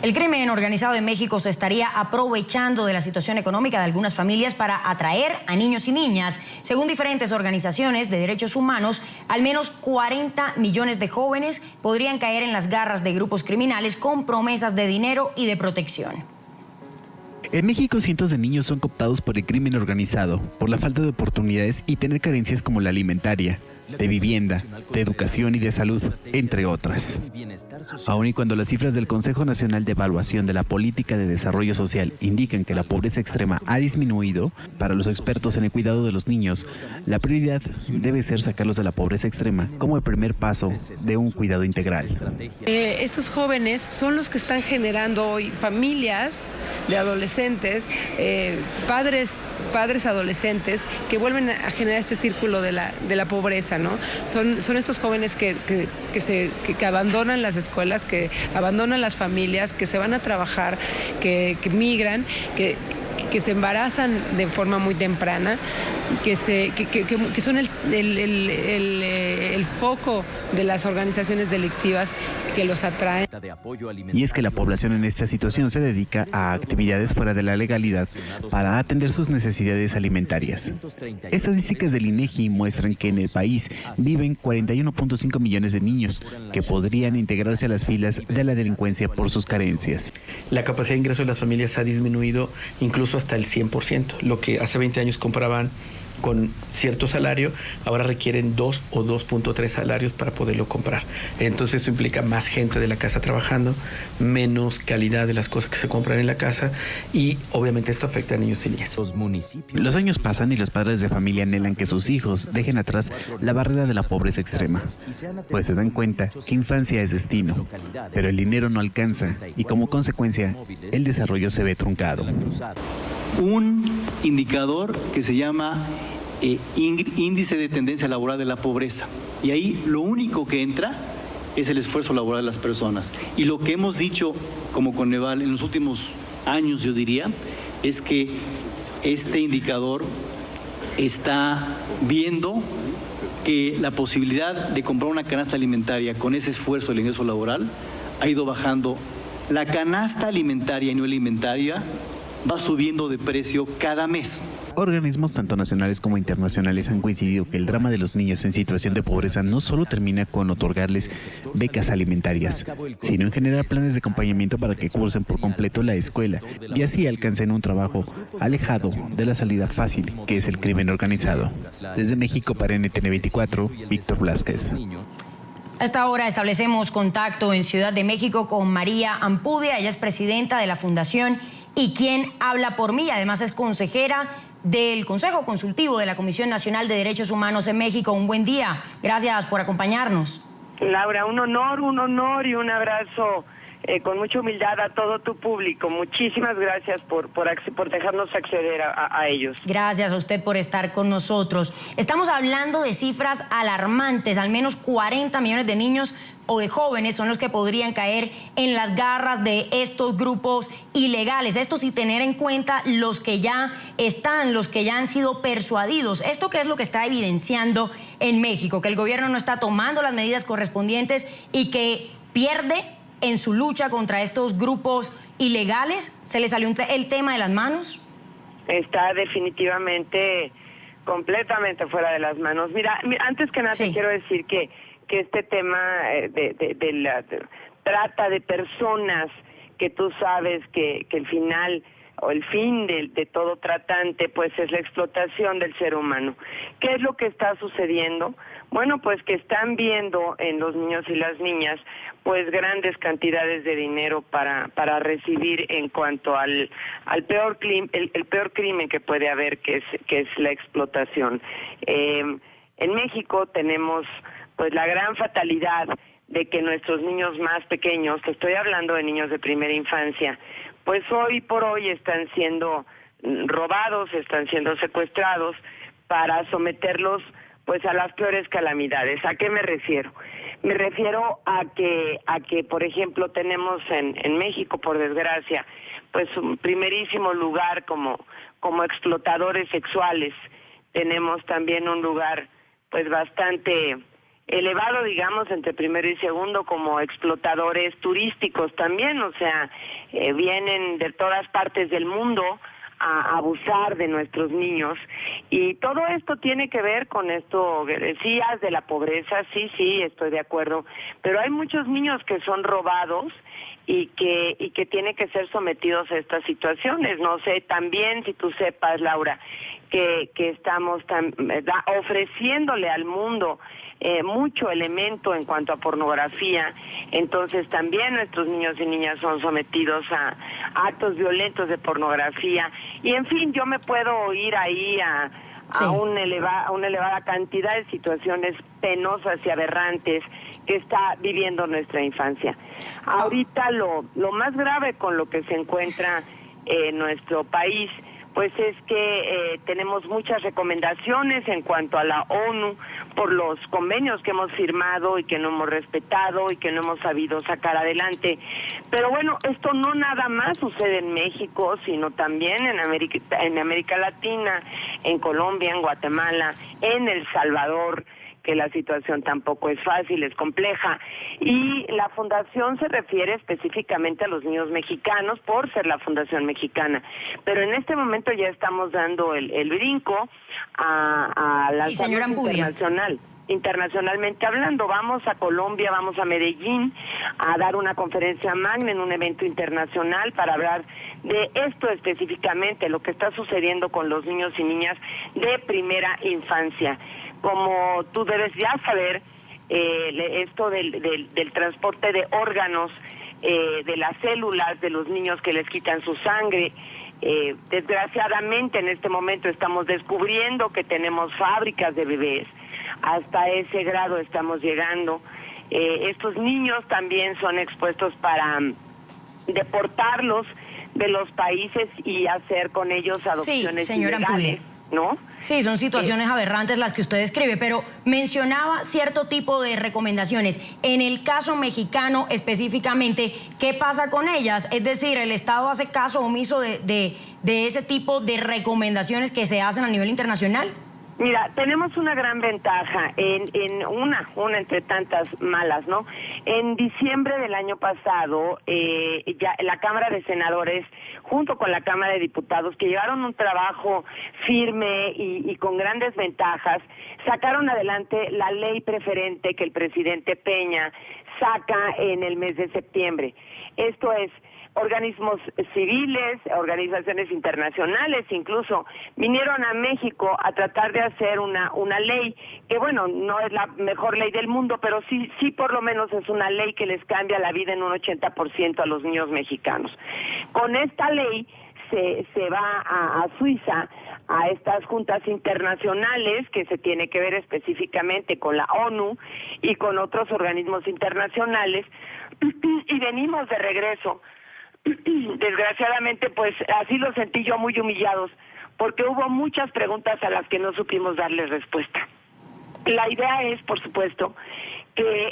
El crimen organizado en México se estaría aprovechando de la situación económica de algunas familias para atraer a niños y niñas. Según diferentes organizaciones de derechos humanos, al menos 40 millones de jóvenes podrían caer en las garras de grupos criminales con promesas de dinero y de protección. En México, cientos de niños son cooptados por el crimen organizado, por la falta de oportunidades y tener carencias como la alimentaria, de vivienda, de educación y de salud, entre otras. Aun y cuando las cifras del Consejo Nacional de Evaluación de la Política de Desarrollo Social indican que la pobreza extrema ha disminuido, para los expertos en el cuidado de los niños, la prioridad debe ser sacarlos de la pobreza extrema como el primer paso de un cuidado integral. Estos jóvenes son los que están generando hoy familias de adolescentes, padres adolescentes que vuelven a generar este círculo de la pobreza, ¿no? Son estos jóvenes que abandonan las escuelas, que abandonan las familias, que se van a trabajar, que migran, que se embarazan de forma muy temprana, que son el foco de las organizaciones delictivas que los atraen. Y es que la población en esta situación se dedica a actividades fuera de la legalidad para atender sus necesidades alimentarias. Estadísticas del INEGI muestran que en el país viven 41.5 millones de niños que podrían integrarse a las filas de la delincuencia por sus carencias. La capacidad de ingreso de las familias ha disminuido incluso hasta el 100%. Lo que hace 20 años compraban con cierto salario, ahora requieren 2 o 2.3 salarios para poderlo comprar. Entonces eso implica más gente de la casa trabajando, menos calidad de las cosas que se compran en la casa y obviamente esto afecta a niños y niñas. Los años pasan y los padres de familia anhelan que sus hijos dejen atrás la barrera de la pobreza extrema, pues se dan cuenta que infancia es destino, pero el dinero no alcanza y como consecuencia el desarrollo se ve truncado. Un indicador que se llama índice de tendencia laboral de la pobreza. Y ahí lo único que entra es el esfuerzo laboral de las personas. Y lo que hemos dicho como Coneval en los últimos años, yo diría, es que este indicador está viendo que la posibilidad de comprar una canasta alimentaria con ese esfuerzo del ingreso laboral ha ido bajando. La canasta alimentaria y no alimentaria va subiendo de precio cada mes. Organismos tanto nacionales como internacionales han coincidido que el drama de los niños en situación de pobreza no solo termina con otorgarles becas alimentarias, sino en generar planes de acompañamiento para que cursen por completo la escuela y así alcancen un trabajo alejado de la salida fácil que es el crimen organizado. Desde México para NTN 24, Víctor Blázquez. A esta hora establecemos contacto en Ciudad de México con María Ampudia. Ella es presidenta de la Fundación Y Quién Habla por Mí. Además es consejera del Consejo Consultivo de la Comisión Nacional de Derechos Humanos en México. Un buen día. Gracias por acompañarnos. Laura, un honor y un abrazo con mucha humildad a todo tu público. Muchísimas gracias por dejarnos acceder a ellos. Gracias a usted por estar con nosotros. Estamos hablando de cifras alarmantes. Al menos 40 millones de niños o de jóvenes son los que podrían caer en las garras de estos grupos ilegales. Esto sin tener en cuenta los que ya están, los que ya han sido persuadidos. ¿Esto qué es lo que está evidenciando en México? Que el gobierno no está tomando las medidas correspondientes y que pierde en su lucha contra estos grupos ilegales. ¿Se le salió el tema de las manos? Está definitivamente, completamente fuera de las manos. Mira, antes que nada te quiero decir que este tema de la trata de personas, que tú sabes que el final o el fin de todo tratante pues es la explotación del ser humano. ¿Qué es lo que está sucediendo? Bueno, pues que están viendo en los niños y las niñas pues grandes cantidades de dinero para recibir en cuanto al peor el peor crimen que puede haber, que es la explotación. En México tenemos pues la gran fatalidad de que nuestros niños más pequeños, te estoy hablando de niños de primera infancia, pues hoy por hoy están siendo robados, están siendo secuestrados para someterlos pues a las peores calamidades. ¿A qué me refiero? Me refiero a que por ejemplo, tenemos en México, por desgracia, pues un primerísimo lugar como explotadores sexuales. Tenemos también un lugar pues bastante elevado, digamos, entre primero y segundo como explotadores turísticos también, o sea, vienen de todas partes del mundo a abusar de nuestros niños, y todo esto tiene que ver con esto que decías de la pobreza. Sí, estoy de acuerdo, pero hay muchos niños que son robados y que tienen que ser sometidos a estas situaciones. No sé, también si tú sepas, Laura, que estamos ofreciéndole al mundo mucho elemento en cuanto a pornografía, entonces también nuestros niños y niñas son sometidos a actos violentos de pornografía, y en fin, yo me puedo ir ahí a una elevada cantidad de situaciones penosas y aberrantes que está viviendo nuestra infancia. Ahorita lo más grave con lo que se encuentra nuestro país, pues es que tenemos muchas recomendaciones en cuanto a la ONU por los convenios que hemos firmado y que no hemos respetado y que no hemos sabido sacar adelante. Pero bueno, esto no nada más sucede en México, sino también en América Latina, en Colombia, en Guatemala, en El Salvador, que la situación tampoco es fácil, es compleja, y la fundación se refiere específicamente a los niños mexicanos por ser la fundación mexicana, pero en este momento ya estamos dando el brinco a la internacionalmente hablando. Vamos a Colombia, vamos a Medellín a dar una conferencia magna en un evento internacional para hablar de esto específicamente, lo que está sucediendo con los niños y niñas de primera infancia. Como tú debes ya saber, esto del transporte de órganos, de las células de los niños que les quitan su sangre, desgraciadamente en este momento estamos descubriendo que tenemos fábricas de bebés. Hasta ese grado estamos llegando. Estos niños también son expuestos para deportarlos de los países y hacer con ellos adopciones ilegales, ¿no? Sí, son situaciones aberrantes las que usted describe, pero mencionaba cierto tipo de recomendaciones. En el caso mexicano específicamente, ¿qué pasa con ellas? Es decir, ¿el Estado hace caso omiso de ese tipo de recomendaciones que se hacen a nivel internacional? Mira, tenemos una gran ventaja en una entre tantas malas, ¿no? En diciembre del año pasado, ya la Cámara de Senadores, junto con la Cámara de Diputados, que llevaron un trabajo firme y con grandes ventajas, sacaron adelante la ley preferente que el presidente Peña saca en el mes de septiembre. Esto es, organismos civiles, organizaciones internacionales, incluso vinieron a México a tratar de hacer una ley que, bueno, no es la mejor ley del mundo, pero sí por lo menos es una ley que les cambia la vida en un 80% a los niños mexicanos. Con esta ley se va a Suiza, a estas juntas internacionales que se tiene que ver específicamente con la ONU y con otros organismos internacionales, y venimos de regreso. Desgraciadamente, pues así lo sentí yo, muy humillados, porque hubo muchas preguntas a las que no supimos darles respuesta. La idea es, por supuesto, que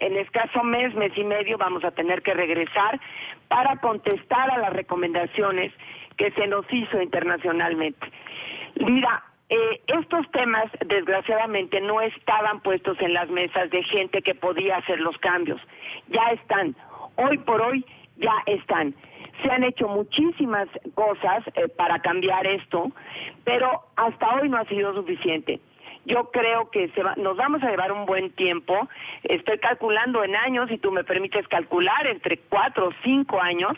en escaso mes y medio vamos a tener que regresar para contestar a las recomendaciones que se nos hizo internacionalmente. Mira, estos temas, desgraciadamente, no estaban puestos en las mesas de gente que podía hacer los cambios. Ya están. Hoy por hoy ya están. Se han hecho muchísimas cosas para cambiar esto, pero hasta hoy no ha sido suficiente. Yo creo que nos vamos a llevar un buen tiempo. Estoy calculando en años, si tú me permites calcular, entre 4 o 5 años,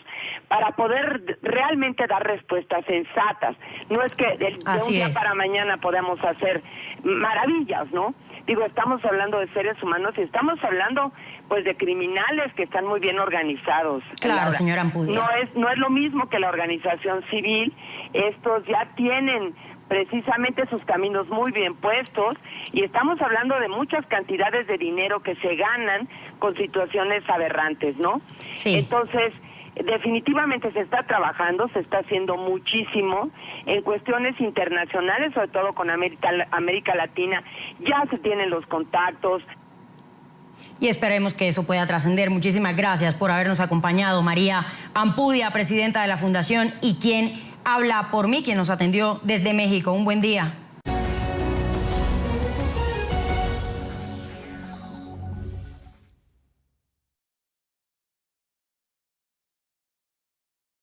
para poder realmente dar respuestas sensatas. No es que de un día para mañana podamos hacer maravillas, ¿no? Digo, estamos hablando de seres humanos y estamos hablando, pues, de criminales que están muy bien organizados. Claro, señora Ampudia. No es lo mismo que la organización civil. Estos ya tienen precisamente sus caminos muy bien puestos, y estamos hablando de muchas cantidades de dinero que se ganan con situaciones aberrantes, ¿no? Sí. Entonces, definitivamente se está trabajando, se está haciendo muchísimo en cuestiones internacionales, sobre todo con América Latina. Ya se tienen los contactos. Y esperemos que eso pueda trascender. Muchísimas gracias por habernos acompañado, María Ampudia, presidenta de la Fundación, y quien habla por mí, quien nos atendió desde México. Un buen día.